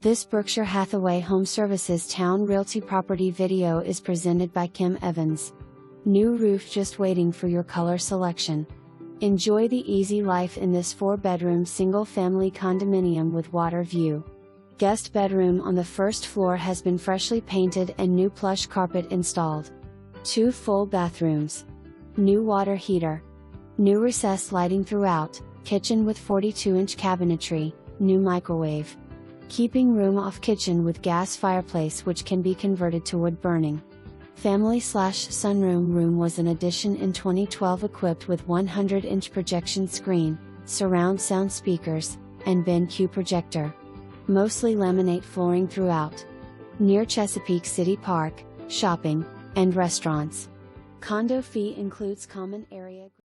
This Berkshire Hathaway HomeServices Towne Realty property video is presented by Kim Evans. New roof just waiting for your color selection. Enjoy the easy life in this 4-bedroom single-family condominium with water view. Guest bedroom on the first floor has been freshly painted and new plush carpet installed. 2 full bathrooms. New water heater. New recessed lighting throughout, kitchen with 42-inch cabinetry, new microwave. Keeping room off kitchen with gas fireplace which can be converted to wood burning. Family/Sunroom Room was an addition in 2012 equipped with 100-inch projection screen, surround sound speakers, and Ben Q Projector. Mostly laminate flooring throughout. Near Chesapeake City Park, shopping, and restaurants. Condo fee includes common area.